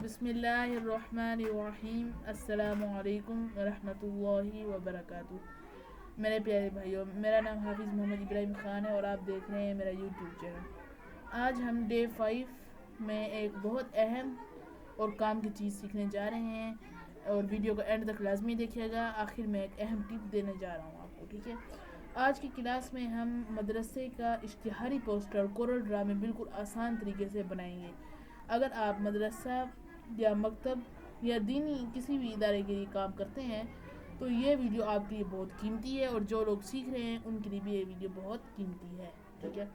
बिस्मिल्लाहिर्रहमानिर्रहीम अस्सलामुअलैकुम वरहमतुल्लाहि वबरकातुहू। मेरे प्यारे भाइयों, मेरा नाम हाफिज़ मोहम्मद इब्राहिम ख़ान है और आप देख रहे हैं मेरा यूट्यूब चैनल। आज हम डे 5 में एक बहुत अहम और काम की चीज़ सीखने जा रहे हैं और वीडियो को एंड तक लाजमी देखिएगा। आखिर में एक अहम टिप देने जा रहा हूँ आपको, ठीक है। आज की क्लास में हम मदरसे का इश्तिहारी पोस्टर कोरल ड्रा में बिल्कुल आसान तरीके से बनाएंगे। अगर आप मदरसा या मकतब या दीनी किसी भी इदारे के लिए काम करते हैं तो ये वीडियो आपके लिए बहुत कीमती है और जो लोग सीख रहे हैं उनके लिए भी ये वीडियो बहुत कीमती है, ठीक है।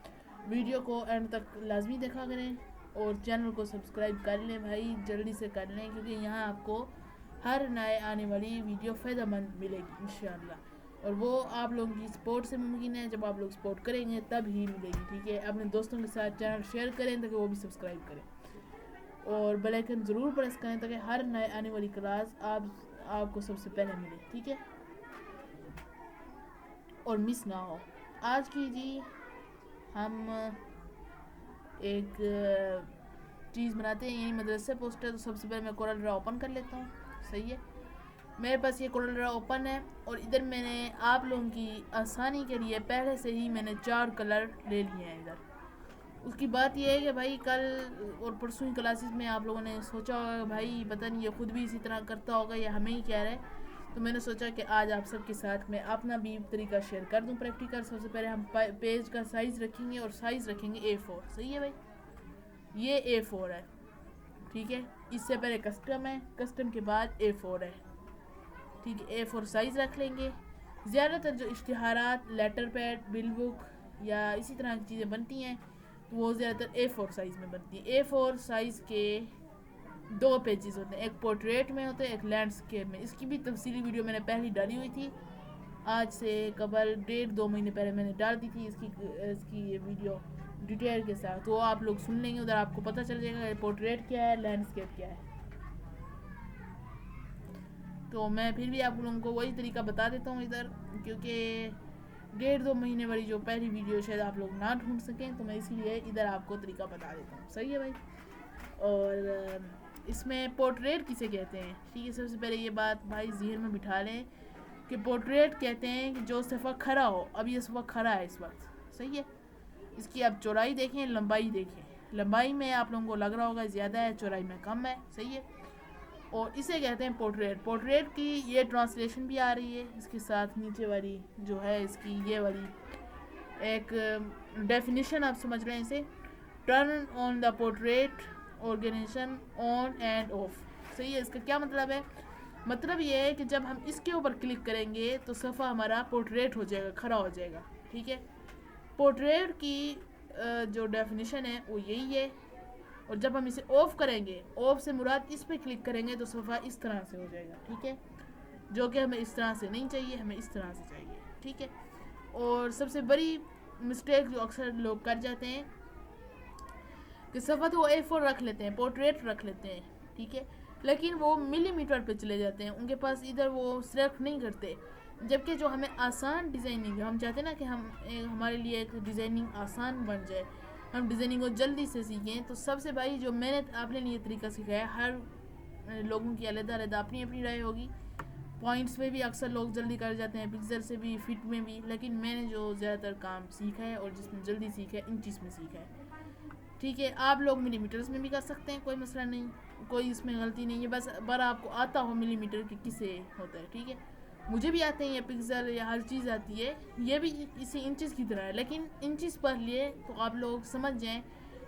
वीडियो को एंड तक लाजमी देखा करें और चैनल को सब्सक्राइब कर लें भाई, जल्दी से कर लें, क्योंकि यहाँ आपको हर नए आने वाली वीडियो फ़ायदेमंद मिलेगी इंशाअल्लाह। और वो आप लोगों की सपोर्ट से मुमकिन है। जब आप लोग सपोर्ट करेंगे तब ही मिलेगी, ठीक है। अपने दोस्तों के साथ चैनल शेयर करें ताकि वो भी सब्सक्राइब करें और बेल आइकन ज़रूर प्रेस करें ताकि हर नए आने वाली क्लास आपको सबसे पहले मिले, ठीक है, और मिस ना हो। आज की जी हम एक चीज़ बनाते हैं, यही मदरसे पोस्टर। तो सबसे पहले मैं कोरल ड्रा ओपन कर लेता हूँ, सही है। मेरे पास ये कोरल ड्रा ओपन है और इधर मैंने आप लोगों की आसानी के लिए पहले से ही मैंने 4 कलर ले लिए हैं इधर। उसकी बात यह है कि भाई कल और परसों की क्लासेस में आप लोगों ने सोचा होगा भाई पता नहीं ये खुद भी इसी तरह करता होगा या हमें ही कह रहा है। तो मैंने सोचा कि आज आप सबके साथ मैं अपना भी तरीका शेयर कर दूं प्रैक्टिकल। सबसे पहले हम पेज का साइज़ रखेंगे और साइज़ रखेंगे A4, सही है भाई। ये A4 है, ठीक है। इससे पहले कस्टम है, कस्टम के बाद A4 है, ठीक है। A4 साइज़ रख लेंगे। ज़्यादातर जो इश्तिहारात, लेटर पैड, बिल बुक या इसी तरह की चीज़ें बनती हैं तो वो ज़्यादातर A4 साइज़ में बनती है। A4 साइज़ के 2 पेजेस होते हैं, एक पोर्ट्रेट में होते हैं, एक लैंडस्केप में। इसकी भी तफसीली वीडियो मैंने पहले डाली हुई थी, आज से कबल 1.5-2 महीने पहले मैंने डाल दी थी इसकी ये वीडियो डिटेल के साथ। तो आप लोग सुन लेंगे, उधर आपको पता चल जाएगा पोर्ट्रेट क्या है, लैंडस्केप क्या है। तो मैं फिर भी आप लोगों को वही तरीका बता देता हूँ इधर, क्योंकि 1.5-2 महीने वाली जो पहली वीडियो शायद आप लोग ना ढूंढ सकें, तो मैं इसीलिए इधर आपको तरीका बता देता हूँ, सही है भाई। और इसमें पोर्ट्रेट किसे कहते हैं, ठीक है। सबसे पहले ये बात भाई जहन में बिठा लें कि पोर्ट्रेट कहते हैं कि जो सफ़ा खड़ा हो। अब ये सफ़ा खड़ा है इस वक्त, सही है। इसकी आप चौड़ाई देखें, लंबाई देखें। लंबाई में आप लोगों को लग रहा होगा ज़्यादा है, चौड़ाई में कम है, सही है। और इसे कहते हैं पोर्ट्रेट। पोर्ट्रेट की ये ट्रांसलेशन भी आ रही है इसके साथ, नीचे वाली जो है इसकी ये वाली एक डेफिनेशन आप समझ रहे हैं इसे। Turn on the portrait orientation on and off, सही है। इसका क्या मतलब है? मतलब ये है कि जब हम इसके ऊपर क्लिक करेंगे तो सफ़ा हमारा पोर्ट्रेट हो जाएगा, खड़ा हो जाएगा, ठीक है। पोर्ट्रेट की जो डेफिनेशन है वो यही है। और जब हम इसे ऑफ करेंगे, ऑफ से मुराद इस पे क्लिक करेंगे तो सफ़ा इस तरह से हो जाएगा, ठीक है। जो कि हमें इस तरह से नहीं चाहिए, हमें इस तरह से चाहिए, ठीक है। और सबसे बड़ी मिस्टेक जो अक्सर लोग कर जाते हैं कि सफ़ा तो वो A4 रख लेते हैं, पोर्ट्रेट रख लेते हैं, ठीक है, लेकिन वो मिलीमीटर पे चले जाते हैं। उनके पास इधर वो सिलेक्ट नहीं करते। जबकि जो हमें आसान डिज़ाइनिंग, हम चाहते हैं ना कि हमारे लिए एक डिज़ाइनिंग आसान बन जाए, हम डिज़ाइनिंग को जल्दी से सीखें। तो सबसे भाई जो मैंने आपने लिए तरीका सिखाया, हर लोगों की अलग-अलग अपनी अपनी राय होगी। पॉइंट्स में भी अक्सर लोग जल्दी कर जाते हैं, पिक्चर से भी, फिट में भी, लेकिन मैंने जो ज़्यादातर काम सीखा है और जिसमें जल्दी सीखा है, इंचेस में सीखा है, ठीक है। आप लोग मिलीमीटर्स में भी कर सकते हैं, कोई मसला नहीं, कोई इसमें गलती नहीं है। बस बर आपको आता हो मिलीमीटर कि किसे होता है, ठीक है। मुझे भी आते हैं ये पिक्सल या हर चीज़ आती है, ये भी इसी इंचेस की तरह है, लेकिन इंचेस पढ़ लिए तो आप लोग समझ जाएं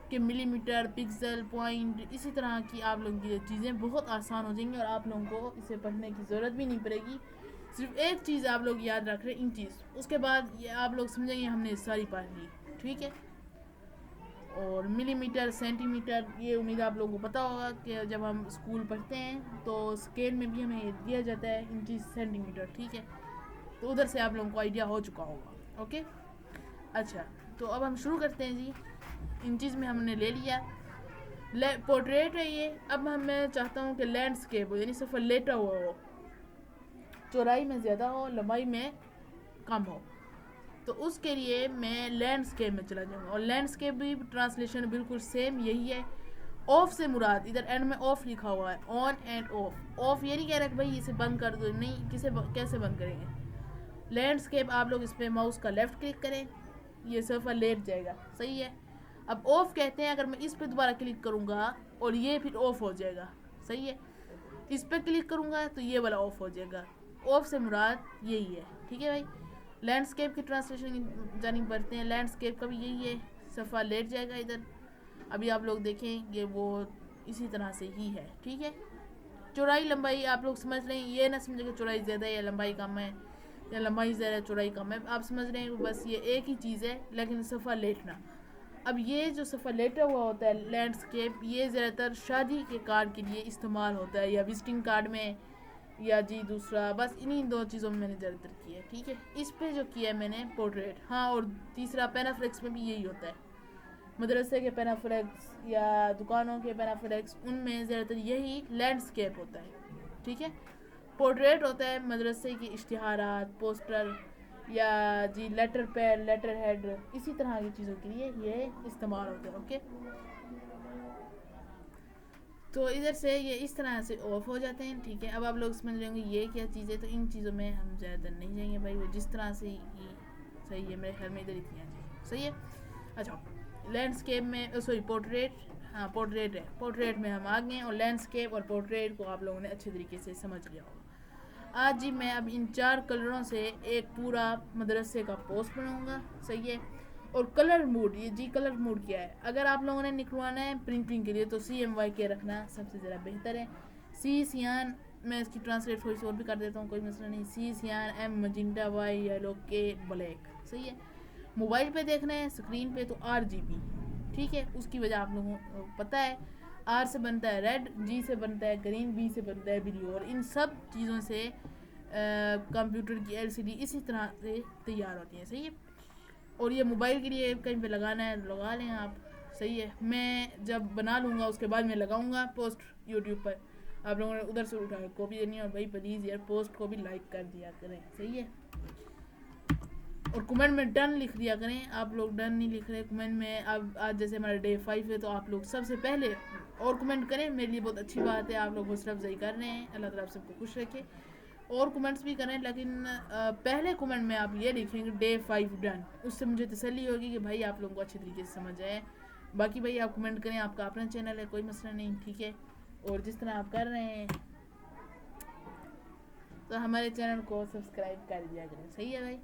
कि मिलीमीटर, पिक्सल, पॉइंट, इसी तरह की आप लोगों की चीज़ें बहुत आसान हो जाएंगी और आप लोगों को इसे पढ़ने की ज़रूरत भी नहीं पड़ेगी। सिर्फ एक चीज़ आप लोग याद रख रहे हैं, इंचेस, उसके बाद ये आप लोग समझेंगे हमने सारी पढ़ ली, ठीक है। और मिलीमीटर, सेंटीमीटर, ये उम्मीद आप लोगों को पता होगा कि जब हम स्कूल पढ़ते हैं तो स्केल में भी हमें दिया जाता है इंचेस, सेंटीमीटर, ठीक है। तो उधर से आप लोगों को आइडिया हो चुका होगा, ओके। अच्छा, तो अब हम शुरू करते हैं जी। इंचेस में हमने ले लिया, पोर्ट्रेट है ये। अब मैं चाहता हूँ कि लैंडस्केप हो, यानी सफ़र लेटा हुआ हो, चौड़ाई में ज़्यादा हो, लंबाई में कम हो। तो उसके लिए मैं लैंडस्केप में चला जाऊँगा और लैंडस्केप भी ट्रांसलेशन बिल्कुल सेम यही है। ऑफ से मुराद इधर एंड में ऑफ लिखा हुआ है, ऑन एंड ऑफ। ऑफ ये नहीं कह रहा कि भाई इसे बंद कर दो, नहीं, कैसे बंद करेंगे। लैंडस्केप आप लोग इस पर माउस का लेफ्ट क्लिक करें, ये सोफा लेट जाएगा, सही है। अब ऑफ कहते हैं, अगर मैं इस पर दोबारा क्लिक करूँगा और ये फिर ऑफ हो जाएगा, सही है। इस पर क्लिक करूँगा तो ये वाला ऑफ हो जाएगा। ऑफ से मुराद यही है, ठीक है भाई। लैंडस्केप की ट्रांसलेशन जानी बढ़ते हैं, लैंडस्केप का भी यही है, सोफा लेट जाएगा इधर। अभी आप लोग देखेंगे वो इसी तरह से ही है, ठीक है। चौड़ाई लंबाई आप लोग समझ रहे हैं, ये ना समझे कि चौड़ाई ज़्यादा है या लंबाई कम है, या लंबाई ज़्यादा है चौड़ाई कम है। आप समझ रहे हैं बस ये एक ही चीज़ है, लेकिन सोफ़ा लेटना। अब ये जो सोफ़ा लेटा हुआ होता है लैंडस्केप, ये ज़्यादातर शादी के कार्ड के लिए इस्तेमाल होता है, या विजिटिंग कार्ड में, या जी दूसरा, बस इन्हीं दो चीज़ों में मैंने ज़्यादातर किया है, ठीक है। इस पर जो किया है मैंने पोर्ट्रेट, हाँ, और तीसरा पैनाफ्लेक्स में भी यही होता है। मदरसे के पैनाफ्लेक्स या दुकानों के पैनाफ्लेक्स, उनमें ज़्यादातर यही लैंडस्केप होता है, ठीक है। पोर्ट्रेट होता है मदरसे की इश्तिहारात, पोस्टर, या जी लेटर पैड, लेटर हेड, इसी तरह की चीज़ों के लिए ये इस्तेमाल होता है, ओके। तो इधर से ये इस तरह से ऑफ हो जाते हैं, ठीक है। अब आप लोग समझ लेंगे ये क्या चीज़ है, तो इन चीज़ों में हम ज़्यादातर नहीं जाएंगे भाई, वो जिस तरह से ही सही है, मेरे ख्याल में इधर ही थी, सही है। अच्छा, लैंडस्केप में सॉरी पोर्ट्रेट, हाँ पोर्ट्रेट है, पोर्ट्रेट में हम आ गए, और लैंडस्केप और पोर्ट्रेट को आप लोगों ने अच्छे तरीके से समझ लिया होगा। आज जी मैं अब इन 4 कलरों से एक पूरा मदरसे का पोस्ट बनाऊंगा, सही है। और कलर मूड, ये जी कलर मूड क्या है, अगर आप लोगों ने निकलवाना है प्रिंटिंग के लिए तो CMYK रखना सबसे ज़्यादा बेहतर है। C सियान, मैं इसकी ट्रांसलेट थोड़ी सी और भी कर देता हूँ, कोई मसला नहीं। C सियान, M मजिंटा, Y yellow, K black, सही है। मोबाइल पे देखना है स्क्रीन पे तो RGB, ठीक है। उसकी वजह आप लोगों को पता है, R से बनता है रेड, G से बनता है ग्रीन, B से बनता है ब्लू, और इन सब चीज़ों से कंप्यूटर की LCD इसी तरह से तैयार होती है, सही है। और ये मोबाइल के लिए कहीं पे लगाना है लगा लें आप, सही है। मैं जब बना लूँगा उसके बाद मैं लगाऊंगा पोस्ट यूट्यूब पर, आप लोगों ने उधर से उठा के कॉपी देनी है, और भाई प्लीज़ यार पोस्ट को भी लाइक कर दिया करें, सही है। और कमेंट में डन लिख दिया करें, आप लोग डन नहीं लिख रहे कमेंट में। अब आज जैसे हमारा Day 5 है, तो आप लोग सबसे पहले और कमेंट करें, मेरे लिए बहुत अच्छी बात है, आप लोग हौसला अफजाई कर रहे हैं, अल्लाह ताला आप सबको खुश रखे। और कमेंट्स भी करें, लेकिन पहले कमेंट में आप ये लिखेंगे Day 5 डन, उससे मुझे तसल्ली होगी कि भाई आप लोगों को अच्छी तरीके से समझ आए। बाकी भाई आप कमेंट करें, आपका अपना चैनल है, कोई मसला नहीं, ठीक है। और जिस तरह आप कर रहे हैं तो हमारे चैनल को सब्सक्राइब कर दिया करें, सही है भाई।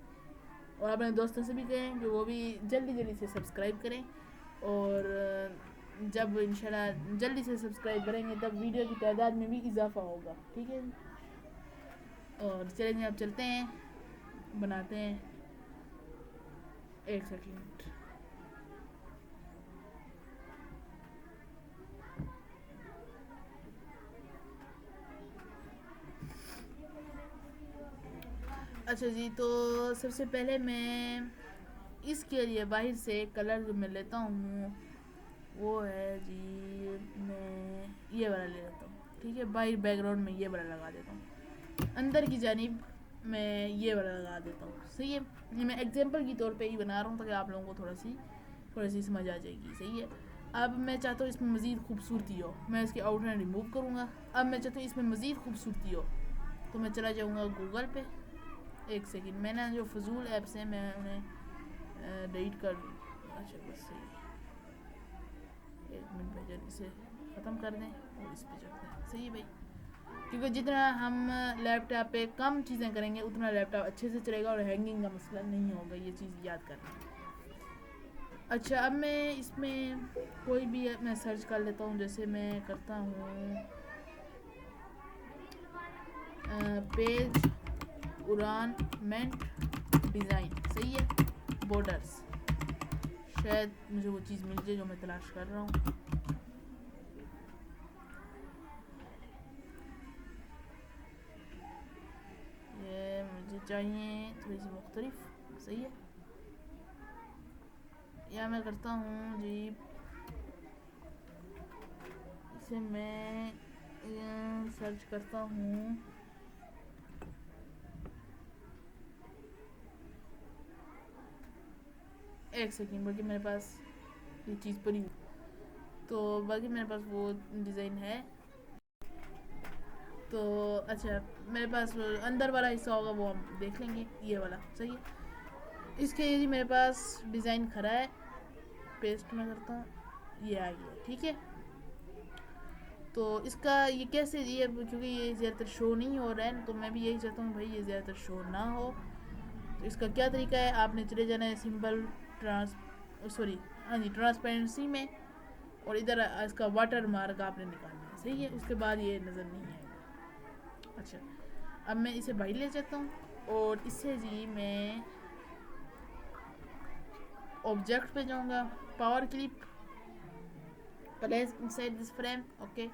और अपने दोस्तों से भी कहें कि वो भी जल्दी से सब्सक्राइब करें, और जब इंशाल्लाह जल्दी से सब्सक्राइब करेंगे तब वीडियो की तादाद में भी इजाफा होगा, ठीक है। और चलेंगे, अब चलते हैं, बनाते हैं, एक सेकंड। अच्छा जी, तो सबसे पहले मैं इसके लिए बाहर से कलर जो मैं लेता हूँ वो है जी, मैं ये वाला ले लेता हूँ, ठीक है। बाहर बैकग्राउंड में ये वाला लगा देता हूँ, अंदर की जानिब मैं ये वाला लगा देता हूँ, सही है। ये मैं एग्जांपल के तौर पे ही बना रहा हूँ ताकि आप लोगों को थोड़ी सी समझ आ जाएगी, सही है। अब मैं चाहता हूँ इसमें मज़ीद खूबसूरती हो, मैं इसके आउटलाइन रिमूव करूँगा। अब मैं चाहता हूँ इसमें मज़ीद खूबसूरती हो, तो मैं चला जाऊँगा गूगल पे, एक सेकंड, मैंने जो फजूल ऐप्स हैं मैं उन्हें डिलीट कर दूँ। अच्छा बस सही, एक मिनट में जल्दी से ख़त्म कर दें और इस पर चलते हैं, सही है भाई। क्योंकि जितना हम लैपटॉप पे कम चीज़ें करेंगे उतना लैपटॉप अच्छे से चलेगा और हैंगिंग का मसला नहीं होगा, ये चीज़ याद करना। अच्छा, अब मैं इसमें कोई भी मैं सर्च कर लेता हूँ, जैसे मैं करता हूँ पेज ऑर्नामेंट डिज़ाइन, सही है, बॉर्डर्स, शायद मुझे वो चीज़ मिल जाए जो मैं तलाश कर रहा हूँ। ये मुझे चाहिए थोड़ी सी मुख्तलिफ, सही है। या मैं करता हूँ जी, इसे मैं सर्च करता हूँ एक सेकंड, बल्कि मेरे पास ये चीज़ पड़ी हुई, तो बाकी मेरे पास वो डिज़ाइन है। तो अच्छा, मेरे पास अंदर वाला हिस्सा होगा वो हम देख लेंगे, ये वाला सही है। इसके ये जी मेरे पास डिज़ाइन खड़ा है, पेस्ट में करता हूँ, ये आ गया, ठीक है। तो इसका ये कैसे ये, क्योंकि ये ज़्यादातर शो नहीं हो रहा है, तो मैं भी यही चाहता हूँ भाई ये ज़्यादातर शो ना हो। तो इसका क्या तरीका है, आपने चले जाना है सिंबल ट्रांसपेरेंसी में, और इधर इसका वाटर मार्क आपने निकालना है, सही है। उसके बाद ये नज़र नहीं आएगा। अच्छा, अब मैं इसे बाहर ले जाता हूँ और इससे जी मैं ऑब्जेक्ट पे जाऊँगा, power clip, place inside this frame, okay,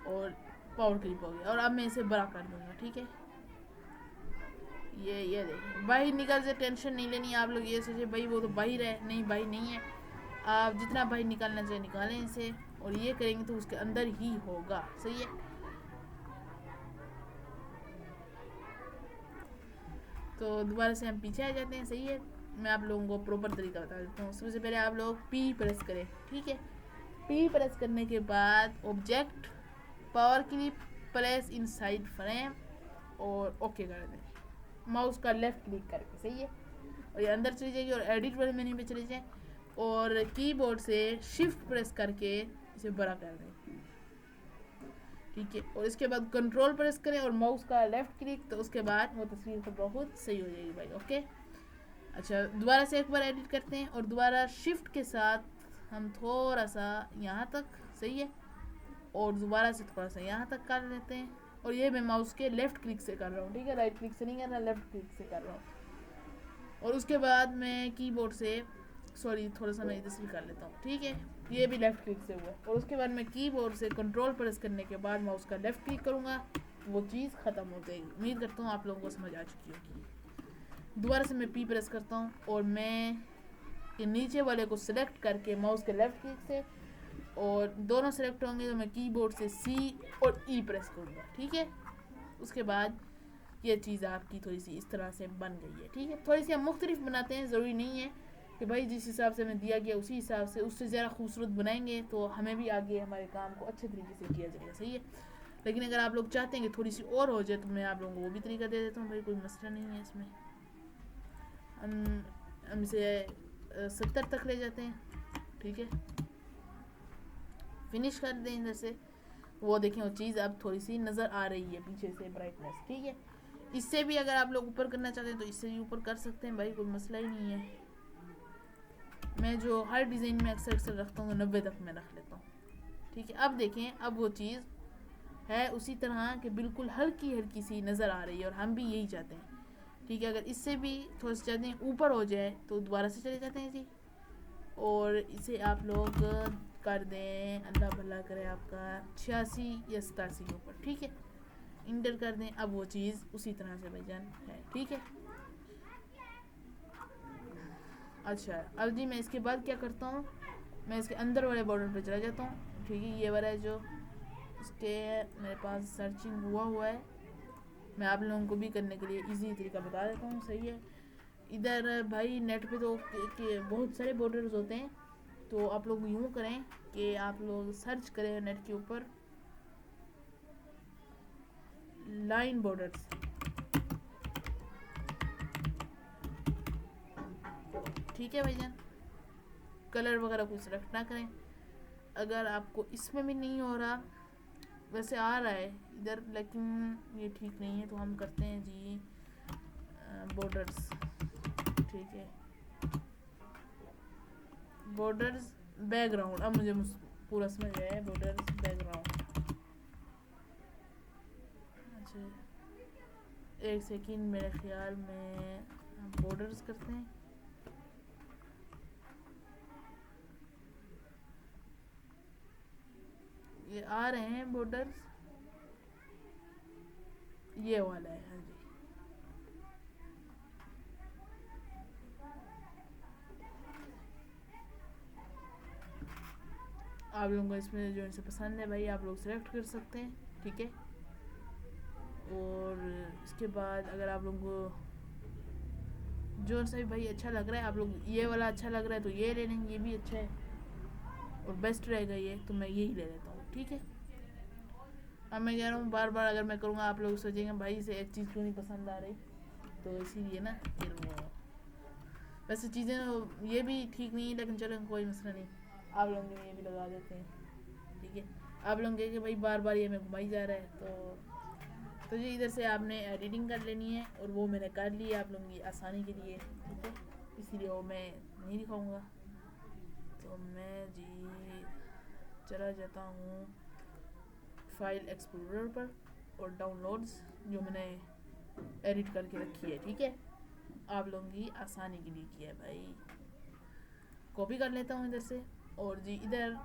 और पावर क्लिप हो गया। और अब मैं इसे बड़ा कर दूँगा, ठीक है। ये देखिए बाहर निकल से, टेंशन नहीं लेनी आप लोग ये सोचे भाई वो तो बाहर है, नहीं बाहर नहीं है। आप जितना बाहर निकालना चाहिए निकालें इसे, और ये करेंगे तो उसके अंदर ही होगा, सही है। तो दोबारा से हम पीछे आ जाते हैं, सही है। मैं आप लोगों को प्रॉपर तरीका बता देता हूँ। सबसे पहले आप लोग पी प्रेस करें, ठीक है। पी प्रेस करने के बाद object, power clip, place inside frame, और ओके कर दें माउस का लेफ्ट क्लिक करके, सही है। और ये अंदर चली जाएगी और एडिट वाले मेन्यू पे चले जाए, और कीबोर्ड से शिफ्ट प्रेस करके इसे बड़ा कर दें, ठीक है। और इसके बाद कंट्रोल प्रेस करें और माउस का लेफ्ट क्लिक, तो उसके बाद वो तस्वीर तो बहुत सही हो जाएगी भाई, ओके। अच्छा, दोबारा से एक बार एडिट करते हैं, और दोबारा शिफ्ट के साथ हम थोड़ा सा यहाँ तक, सही है, और दोबारा से थोड़ा सा यहाँ तक कर लेते हैं। और ये मैं माउस के लेफ्ट क्लिक से कर रहा हूँ, ठीक है, राइट क्लिक से नहीं कर रहा, लेफ्ट क्लिक से कर रहा हूँ। और उसके बाद मैं कीबोर्ड से थोड़ा सा मैं इधर से कर लेता हूँ, ठीक है, ये भी लेफ्ट क्लिक से हुआ। और उसके बाद मैं कीबोर्ड से कंट्रोल प्रेस करने के बाद माउस का लेफ्ट क्लिक करूँगा, वो चीज़ ख़त्म हो जाएगी। उम्मीद करता हूँ आप लोगों को समझ आ चुकी होगी। दोबारा से मैं पी प्रेस करता हूँ, और मैं के नीचे वाले को सिलेक्ट करके माउस के लेफ्ट क्लिक से, और दोनों सेलेक्ट होंगे तो मैं कीबोर्ड से सी और ई प्रेस करूँगा, ठीक है। उसके बाद ये चीज़ आपकी थोड़ी सी इस तरह से बन गई है, ठीक है। थोड़ी सी हम मुख्तलिफ बनाते हैं, ज़रूरी नहीं है कि भाई जिस हिसाब से हमें दिया गया उसी हिसाब से, उससे ज़्यादा खूबसूरत बनाएंगे तो हमें भी आगे हमारे काम को अच्छे तरीके से किया जाएगा, सही है। लेकिन अगर आप लोग चाहते हैं कि थोड़ी सी और हो जाए, तो मैं आप लोगों को वो भी तरीका दे देता हूँ भाई, कोई मसला नहीं है इसमें। हम इसे 70 तक ले जाते हैं, ठीक है, फिनिश कर दें इधर से। वो देखें वो चीज़ अब थोड़ी सी नज़र आ रही है पीछे से, ब्राइटनेस, ठीक है। इससे भी अगर आप लोग ऊपर करना चाहते हैं तो इससे भी ऊपर कर सकते हैं भाई, कोई मसला ही नहीं है। मैं जो हर डिज़ाइन में अक्सर रखता हूँ 90 तक मैं रख लेता हूँ, ठीक है। अब देखें, अब वो चीज़ है उसी तरह कि बिल्कुल हल्की हल्की सी नज़र आ रही है, और हम भी यही चाहते हैं, ठीक है। अगर इससे भी थोड़ा सा चाहते हैं ऊपर हो जाए तो दोबारा से चले जाते हैं जी, और इसे आप लोग कर दें, अल्लाह भला करे आपका 86 या 87 के ऊपर, ठीक है, इंटर कर दें। अब वो चीज़ उसी तरह से भाईजान है, ठीक है। अच्छा, अब जी मैं इसके बाद क्या करता हूँ, मैं इसके अंदर वाले बॉर्डर पे चला जाता हूँ, ठीक है। ये वाला है जो इसके मेरे पास सर्चिंग हुआ है, मैं आप लोगों को भी करने के लिए इजी तरीका बता देता हूँ, सही है। इधर भाई नेट पे तो के बहुत सारे बॉर्डर्स होते हैं, तो आप लोग यूँ करें कि आप लोग सर्च करें नेट के ऊपर लाइन बॉर्डर्स, ठीक है भाईजान। कलर वगैरह कुछ सिलेक्ट ना करें। अगर आपको इसमें भी नहीं हो रहा, वैसे आ रहा है इधर लेकिन ये ठीक नहीं है, तो हम करते हैं जी बॉर्डर्स, ठीक है, बॉर्डर्स बैकग्राउंड। अब मुझे पूरा समझ गया है, बॉर्डर्स बैकग्राउंड। अच्छा, एक सेकंड, मेरे ख्याल में बॉर्डर्स करते हैं। ये आ रहे हैं बॉर्डर्स, ये वाला है, हाँ जी। आप लोगों को इसमें जो इनसे पसंद है भाई आप लोग सेलेक्ट कर सकते हैं, ठीक है। और इसके बाद अगर आप लोगों को जो सा भी भाई अच्छा लग रहा है, आप लोग ये वाला अच्छा लग रहा है तो ये ले लेंगे, ये भी अच्छा है। और बेस्ट रहेगा ये, तो मैं यही ले लेता हूँ। ठीक है, अब मैं कह रहा हूँ बार बार अगर मैं करूँगा आप लोग सोचेंगे भाई इसे एक चीज़ क्यों नहीं पसंद आ रही, तो इसीलिए ना फिर वो वैसे चीज़ें ये भी ठीक नहीं है, लेकिन चलो कोई मसला नहीं, आप लोगों के लिए ये भी लगा देते हैं। ठीक है, आप लोग कहेंगे भाई बार बार ये हमें घुमाई जा रहा है, तो जी इधर से आपने एडिटिंग कर लेनी है, और वो मैंने कर ली है आप लोगों की आसानी के लिए। ठीक है, इसीलिए वो मैं नहीं दिखाऊंगा। तो मैं जी चला जाता हूँ फाइल एक्सप्लोरर पर और डाउनलोड्स जो मैंने एडिट करके रखी है। ठीक है, आप लोगों की आसानी के लिए किया है भाई। कॉपी कर लेता हूँ इधर से, और जी इधर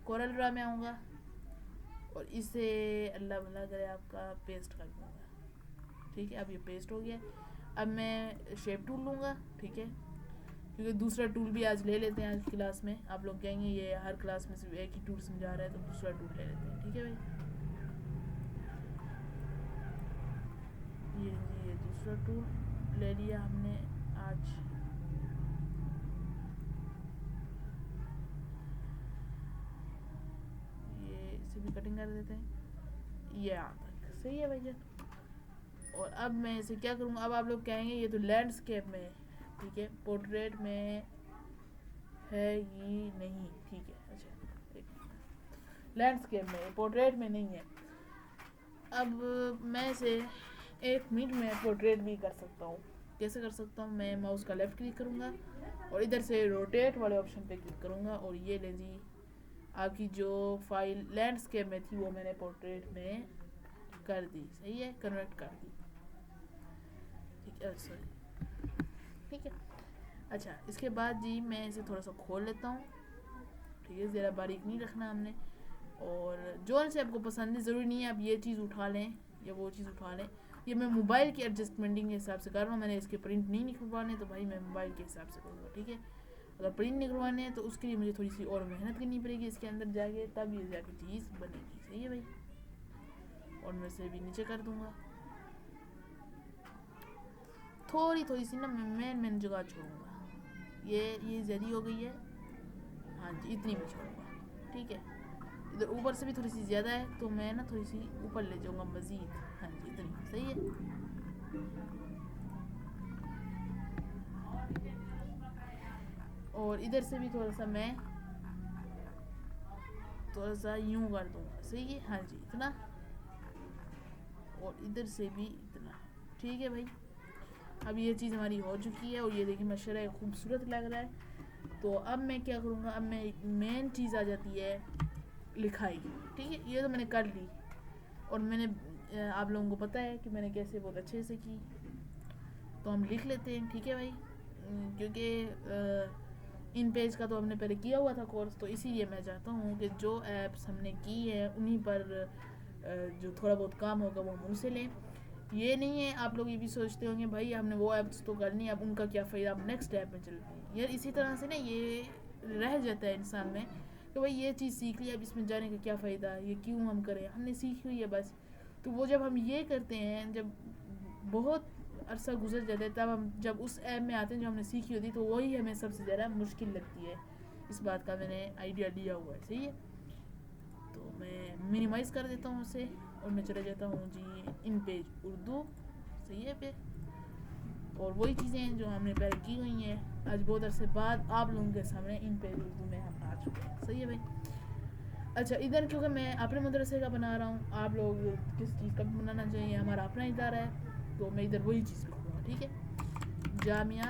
कोरल ड्रा में आऊँगा और इसे अल्लाह भला करे आपका पेस्ट कर दूँगा। ठीक है, अब ये पेस्ट हो गया। अब मैं शेप टूल लूँगा। ठीक है, क्योंकि दूसरा टूल भी आज ले लेते हैं आज की क्लास में। आप लोग कहेंगे ये हर क्लास में सिर्फ एक ही टूल समझा रहा है, तो दूसरा टूल ले लेते हैं। ठीक है भाई, ये दूसरा टूल ले लिया हमने आज। ये इसे भी कटिंग कर देते हैं, ये यहाँ तक सही है भाई। और अब मैं इसे क्या करूँगा, अब आप लोग कहेंगे ये तो लैंडस्केप में है। ठीक है, पोर्ट्रेट में है ही नहीं। ठीक है, अच्छा लैंडस्केप में, पोर्ट्रेट में नहीं है। अब मैं इसे 1 मिनट में पोर्ट्रेट भी कर सकता हूँ। कैसे कर सकता हूँ, मैं माउस का लेफ्ट क्लिक करूँगा और इधर से रोटेट वाले ऑप्शन पे क्लिक करूँगा, और ये ले जी आपकी जो फाइल लैंडस्केप में थी वो मैंने पोर्ट्रेट में कर दी। सही है, कन्वर्ट कर दी। ठीक है, सॉरी। ठीक है, अच्छा इसके बाद जी मैं इसे थोड़ा सा खोल लेता हूँ। ठीक है, ज़रा बारीक नहीं रखना हमने, और जो से आपको पसंद है, ज़रूरी नहीं है आप ये चीज़ उठा लें या वो चीज़ उठा लें। ये मैं मोबाइल की एडजस्टमेंटिंग के हिसाब से कर रहा हूँ, मैंने इसके प्रिंट नहीं निकलवाने, तो भाई मैं मोबाइल के हिसाब से करूँगा। ठीक है, अगर प्रिंट निकलवाने हैं तो उसके लिए मुझे थोड़ी सी और मेहनत करनी पड़ेगी इसके अंदर जाके, तब ये जाके चीज़ बनेगी। सही है भाई, और मैं इसे भी नीचे कर दूँगा। थोड़ी सी ना मैं जगह छोड़ूंगा, ये ज़्यादा हो गई है। हाँ जी, इतनी भी छोड़ूंगा। ठीक है, इधर ऊपर से भी थोड़ी सी ज़्यादा है, तो मैं ना थोड़ी सी ऊपर ले जाऊंगा मज़ीद। हाँ जी, इतनी सही है। और इधर से भी थोड़ा सा मैं थोड़ा सा यूं कर दूंगा। सही है, हाँ जी इतना, और इधर से भी इतना। ठीक है भाई, अब ये चीज़ हमारी हो चुकी है, और ये देखिए माशाल्लाह खूबसूरत लग रहा है। तो अब मैं क्या करूँगा, अब मैं मेन चीज़ आ जाती है लिखाई। ठीक है, ये तो मैंने कर ली, और मैंने आप लोगों को पता है कि मैंने कैसे बहुत अच्छे से की, तो हम लिख लेते हैं। ठीक है भाई, क्योंकि इन पेज का तो हमने पहले किया हुआ था कोर्स, तो इसीलिए मैं चाहता हूँ कि जो ऐप्स हमने की है उन्हीं पर जो थोड़ा बहुत काम होगा वो हम उनसे लें। ये नहीं है आप लोग ये भी सोचते होंगे भाई हमने वो ऐप्स तो करनी है, अब उनका क्या फ़ायदा, अब नेक्स्ट ऐप में चलते हैं। यार इसी तरह से ना ये रह जाता है इंसान में कि भाई ये चीज़ सीख ली, अब इसमें जाने का क्या फ़ायदा, ये क्यों हम करें, हमने सीखी हुई है बस। तो वो जब हम ये करते हैं, जब बहुत अरसा गुजर जाता है, तब हम जब उस ऐप में आते हैं जो हमने सीखी होती है, तो वही हमें सबसे ज़्यादा मुश्किल लगती है। इस बात का मैंने आइडिया लिया हुआ है। सही है, तो मैं मिनिमाइज़ कर देता हूँ उसे, और मैं चले जाता हूँ जी इन पेज उर्दू। सही है पे, और वही चीज़ें जो हमने पहले की हुई हैं, आज बहुत अरसे बाद आप लोगों के सामने इन पेज उर्दू में हम आ चुके हैं। सही है भाई। अच्छा, इधर क्योंकि मैं अपने मदरसे का बना रहा हूँ, आप लोग किस चीज़ का भी बनाना चाहिए, हमारा अपना इदारा है, तो मैं इधर वही चीज़ लिखूँगा। ठीक है, जामिया।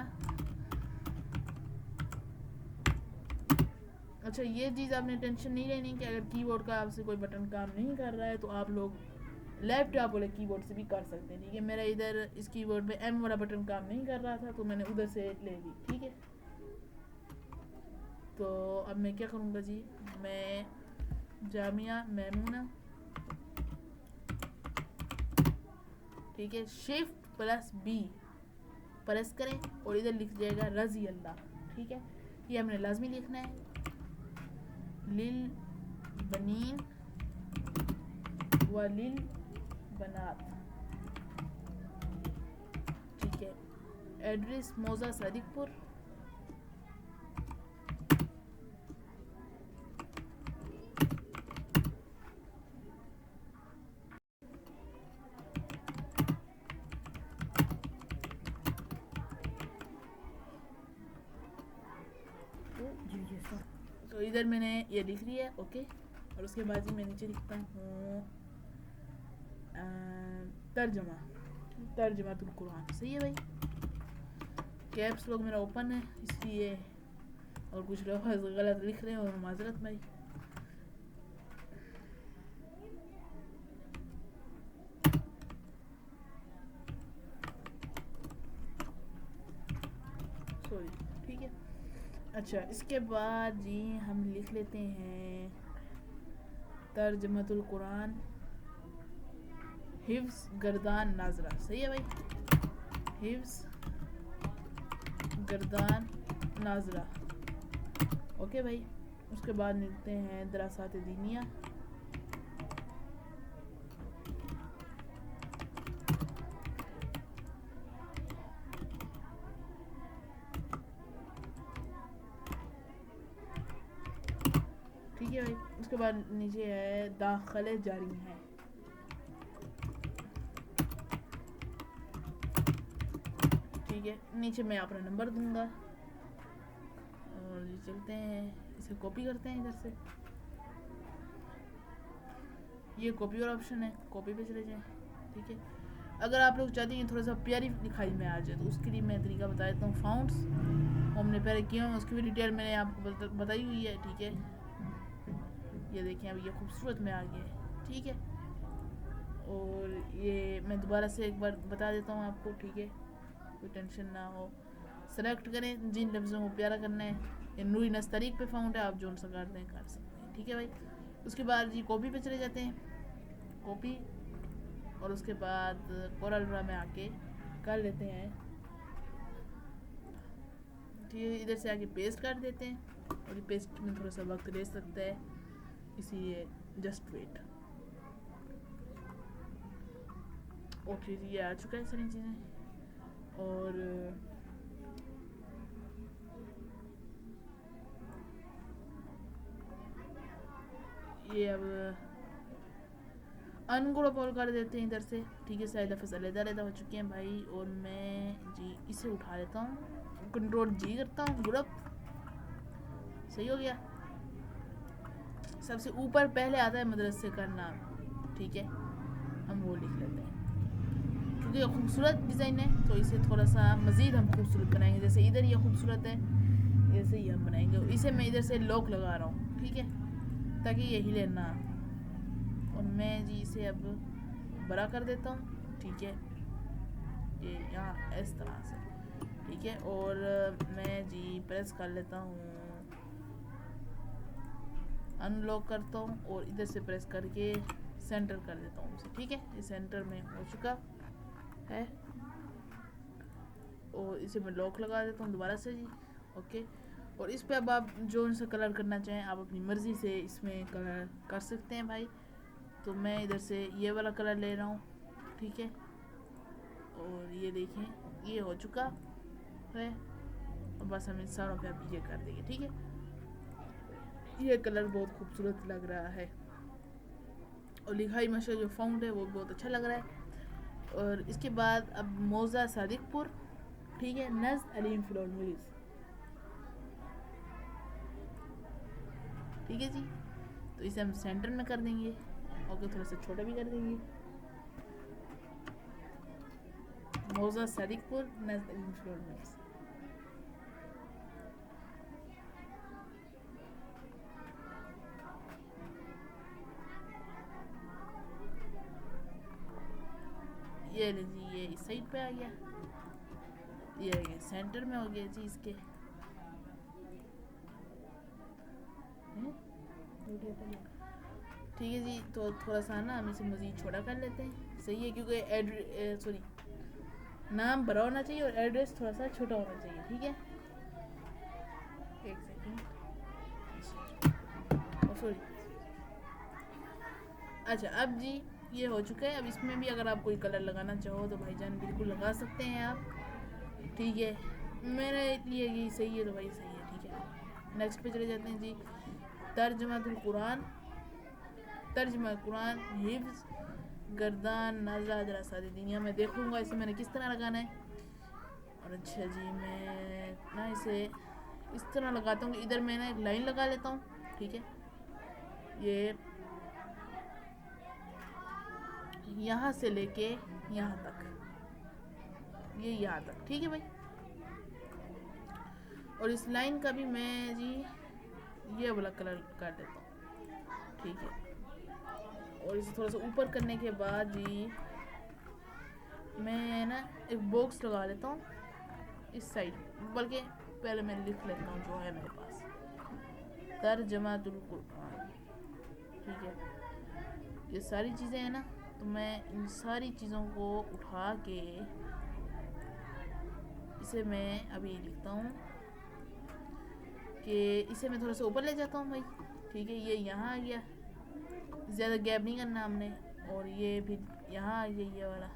अच्छा, ये चीज़ आपने टेंशन नहीं लेनी कि अगर कीबोर्ड का आपसे कोई बटन काम नहीं कर रहा है, तो आप लोग लैपटॉप वाले कीबोर्ड से भी कर सकते हैं। ठीक है, मेरा इधर इस कीबोर्ड में एम वाला बटन काम नहीं कर रहा था, तो मैंने उधर से ले ली। ठीक है, तो अब मैं क्या करूँगा जी, मैं जामिया मैमूना, ठीक है, Shift+B प्रेस करें और इधर लिख जाएगा रज़ी अल्लाह। ठीक है, ये हमने लाजमी लिखना है, लिल बनीन व लिल बनात। ठीक है, एड्रेस मौजा सादिकपुर, इधर मैंने ये लिख लिया है, ओके। और उसके बाद ही मैं नीचे लिखता हूँ तर्जमातुल कुरान। सही है भाई। कैप्स लॉक मेरा ओपन है इसलिए, और कुछ लोग गलत लिख रहे हैं और माजरत भाई। सॉरी, ठीक है। अच्छा, इसके बाद जी हम लिख लेते हैं तर्जमातुल कुरान हिफ्स गर्दान नाजरा। सही है भाई, हिफ्स गर्दान नाजरा, ओके भाई। उसके बाद लिखते हैं दरासात दीनिया। ठीक है भाई। उसके बाद नीचे है दाखिले जारी है। ठीक है, नीचे मैं अपना नंबर दूंगा और ये चलते हैं, इसे कॉपी करते हैं इधर से। ये कॉपी और ऑप्शन है, कॉपी पे चले जाएं। ठीक है, अगर आप लोग चाहते हैं थोड़ा सा प्यारी लिखाई में आ जाए तो उसके लिए मैं तरीका बता देता हूँ। फाउंट्स हमने पहले किया है, उसकी भी डिटेल मैंने आपको बताई हुई है। ठीक है, ये देखें अब ये खूबसूरत में आ गया है। ठीक है, और ये मैं दोबारा से एक बार बता देता हूँ आपको। ठीक है, कोई टेंशन ना हो। सेलेक्ट करें जिन लफ्ज़ों को प्यारा करना है। ये नूरी नस्तरीक पे फाउंड है, आप जो सा करते हैं कर सकते हैं। ठीक है भाई। उसके बाद जी कॉपी पे चले जाते हैं, कॉपी, और उसके बाद कोरल ड्रा में आके कर लेते हैं। ठीक है, इधर से आके पेस्ट कर देते हैं, और ये पेस्ट में थोड़ा सा वक्त ले सकता है, इसीलिए जस्ट वेट। ओके जी, ये आ चुका है सारी चीज़ें। और ये अब अनग्रुप कर देते हैं इधर से। ठीक है, साइड दफ़े अलग हो चुके हैं भाई। और मैं जी इसे उठा लेता हूँ, कंट्रोल जी करता हूँ, ग्रुप। सही हो गया। सबसे ऊपर पहले आता है मदरसे का नाम। ठीक है, हम वो लिख लेते हैं क्योंकि ये खूबसूरत डिज़ाइन है, तो इसे थोड़ा सा मज़ीद हम खूबसूरत बनाएंगे। जैसे इधर ये खूबसूरत है, ऐसे ही हम बनाएंगे। इसे मैं इधर से लॉक लगा रहा हूँ, ठीक है, ताकि ये हिले ना। और मैं जी इसे अब बड़ा कर देता हूँ। ठीक है, ये यहाँ इस तरह से। ठीक है, और मैं जी प्रेस कर लेता हूँ, अनलॉक करता हूँ और इधर से प्रेस करके सेंटर कर देता हूँ उसे। ठीक है, ये सेंटर में हो चुका है। और इसे मैं लॉक लगा देता हूँ दोबारा से जी, ओके। और इस पे अब आप जो सा कलर करना चाहें आप अपनी मर्ज़ी से इसमें कलर कर सकते हैं भाई। तो मैं इधर से ये वाला कलर ले रहा हूँ। ठीक है, और ये देखें ये हो चुका है। और बस हम इन सारों पे अब ये कर देंगे। ठीक है, ये कलर बहुत खूबसूरत लग रहा है, और लिखाई माशा जो फाउंड है वो बहुत अच्छा लग रहा है। और इसके बाद अब मौजा सादिकपुर। ठीक है, नज़ अलीम फिलोमिस। ठीक है जी, तो इसे हम सेंटर में कर देंगे, और थोड़ा सा छोटा भी कर देंगे। मौजा सादिकपुर, नज़ अलीम फिलोमिस। ये जी ये इस साइड पे आ गया, ये सेंटर में हो गया जी इसके। ठीक है जी, तो थोड़ा सा ना हम इसे मज़ीद छोटा कर लेते हैं। सही है, क्योंकि सॉरी नाम बड़ा होना चाहिए और एड्रेस थोड़ा सा छोटा होना चाहिए। ठीक है, एक सेकंड, सॉरी। अच्छा, अब जी ये हो चुका है। अब इसमें भी अगर आप कोई कलर लगाना चाहो तो भाईजान बिल्कुल लगा सकते हैं आप। ठीक है, मेरे लिए ये सही है तो भाई सही है। ठीक है, नेक्स्ट पे चले जाते हैं जी। तर्जमातुल कुरान, तर्जमा कुरान हिफ्ज़ गर्दान नाज़रा दरासात दीनिया। मैं देख लूँगा इसे मैंने किस तरह लगाना है। और अच्छा जी, मैं ना इसे इस तरह लगाता हूँ कि इधर मैं ना एक लाइन लगा लेता हूँ ठीक है, ये यहाँ से लेके यहाँ तक, ये यहाँ तक, ठीक है भाई। और इस लाइन का भी मैं जी ये वाला कलर कर देता हूँ, ठीक है। और इसे थोड़ा सा ऊपर करने के बाद जी मैं ना एक बॉक्स लगा लेता हूँ इस साइड, बल्कि पहले मैं लिख लेता हूँ जो है मेरे पास, तर्जमातुल कुरान, ठीक है। ये सारी चीज़ें हैं ना, तो मैं इन सारी चीज़ों को उठा के इसे मैं अभी लिखता हूँ कि इसे मैं थोड़ा सा ऊपर ले जाता हूँ भाई, ठीक है। ये यहाँ आ गया, ज़्यादा गैप नहीं करना हमने, और ये फिर यहाँ आ गया ये वाला,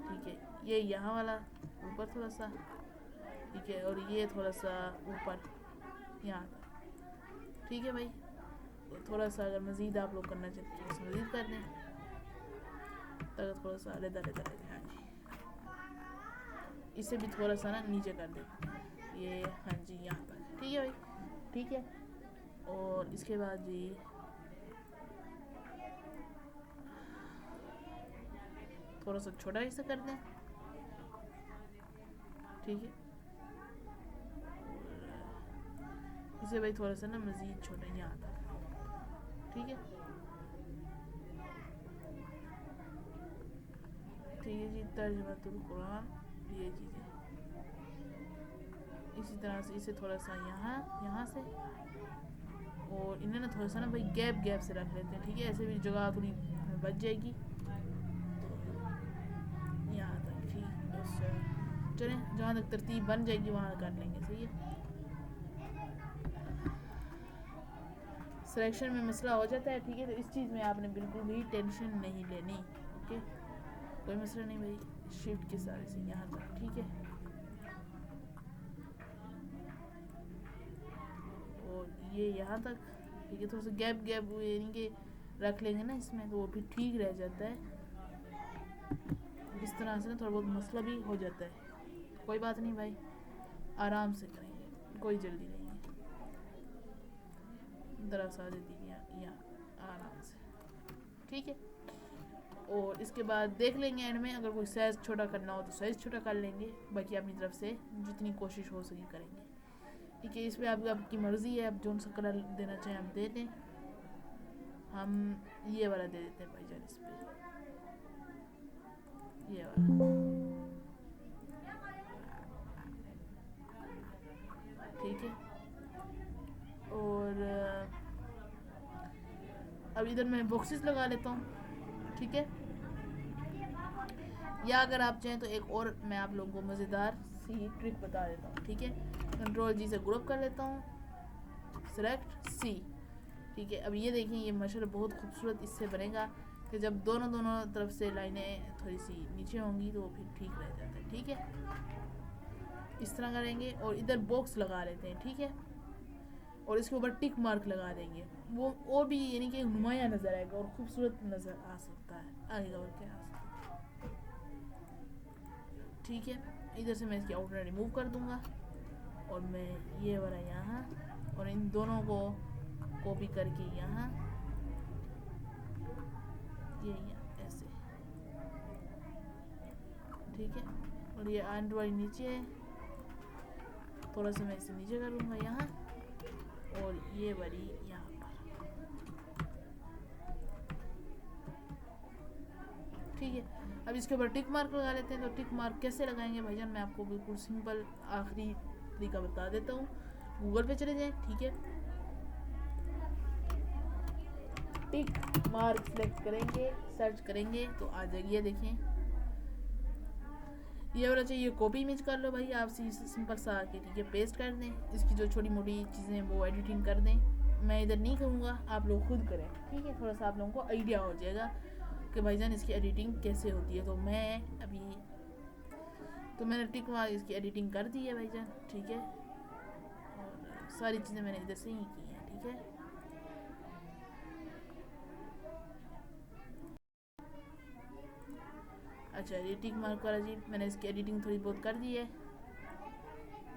ठीक है। ये यहाँ वाला ऊपर थोड़ा सा, ठीक है, और ये थोड़ा सा ऊपर यहाँ तक, ठीक है भाई। तो थोड़ा सा अगर मज़ीद आप लोग करना चाहते हैं तो मज़ीद कर दें, तक थोड़ा सा अलग अलग अलग, हाँ जी। इसे भी थोड़ा सा ना नीचे कर दें, ये हाँ जी यहाँ तक, ठीक है भाई, ठीक है। और इसके बाद जी थोड़ा सा छोटा हिस्सा कर दें, ठीक है। इसे भाई थोड़ा सा ना मज़ीद छोटा यहाँ तक, ठीक है, ठीक है जी। तर्जुमातुल कुरान, ये चीज़ें इसी तरह से इसे थोड़ा सा यहाँ से, और इन्हें ना थोड़ा सा ना भाई गैप से रख लेते हैं, ठीक है। ऐसे भी जगह थोड़ी बच जाएगी, यहाँ तक, ठीक है। चलें, जहाँ तक तरतीब बन जाएगी वहाँ कर लेंगे, सही है। सिलेक्शन में मसला हो जाता है, ठीक है, तो इस चीज़ में आपने बिल्कुल भी टेंशन नहीं लेनी, ओके, कोई मसला नहीं भाई। शिफ्ट के सारे से यहाँ तक, ठीक है। और ये यहाँ तक, ठीक है। थोड़ा सा गैप यानी कि रख लेंगे ना इसमें, तो वो भी ठीक रह जाता है। इस तरह से ना थोड़ा बहुत मसला भी हो जाता है, कोई बात नहीं भाई, आराम से करेंगे, कोई जल्दी नहीं है। दरअसल यहाँ आराम से, ठीक है। और इसके बाद देख लेंगे एंड में, अगर कोई साइज़ छोटा करना हो तो साइज़ छोटा कर लेंगे, बाकी अपनी तरफ से जितनी कोशिश हो सके करेंगे, ठीक है। इसमें आपकी मर्ज़ी है, आप जो सा कलर देना चाहें आप दे दें। हम ये वाला दे देते हैं भाईजान, इस पर ये वाला, ठीक है। और अब इधर मैं बॉक्सेस लगा लेता हूँ, ठीक है। या अगर आप चाहें तो एक और मैं आप लोगों को मज़ेदार सी ट्रिक बता देता हूँ, ठीक है। कंट्रोल जी से ग्रुप कर लेता हूँ, सेलेक्ट सी, ठीक है। अब ये देखें, ये माशाल्लाह बहुत खूबसूरत इससे बनेगा कि जब दोनों तरफ से लाइनें थोड़ी सी नीचे होंगी तो फिर ठीक रह जाता है, ठीक है। इस तरह करेंगे और इधर बॉक्स लगा लेते हैं, ठीक है। और इसके ऊपर टिक मार्क लगा देंगे, वो और भी यानी कि नुमाया नज़र आएगा और ख़ूबसूरत नज़र आ सकता है, आएगा और क्या आ सकता है, ठीक है। इधर से मैं इसकी आउटलाइन रिमूव कर दूंगा, और मैं ये वाला यहाँ, और इन दोनों को कॉपी करके यहाँ, ये यहाँ ऐसे, ठीक है। और ये एंड्रॉइड नीचे है, थोड़ा सा मैं इसे नीचे कर लूँगा यहाँ, और ये वाली यहाँ पर, ठीक है। अब इसके ऊपर टिक मार्क लगा लेते हैं। तो टिक मार्क कैसे लगाएंगे भाईजान, मैं आपको बिल्कुल सिंपल आखिरी तरीका बता देता हूँ। गूगल पे चले जाएं, ठीक है, टिक मार्क सेलेक्ट करेंगे, सर्च करेंगे तो आ जाएगी, ये देखें, ये वाला चाहिए, कॉपी इमेज कर लो भाई आप सिंपल सा आके, ठीक है, पेस्ट कर दें। इसकी जो छोटी मोटी चीज़ें वो एडिटिंग कर दें, मैं इधर नहीं करूँगा, आप लोग खुद करें, ठीक है। थोड़ा सा आप लोगों को आइडिया हो जाएगा कि भाईजान इसकी एडिटिंग कैसे होती है। तो मैं अभी मैंने टिक मार्क इसकी एडिटिंग कर दी है भाईजान, ठीक है। और सारी चीज़ें मैंने इधर से ही की हैं, ठीक है। अच्छा, ये टिक मार्क वाला जी मैंने इसकी एडिटिंग थोड़ी बहुत कर दी है,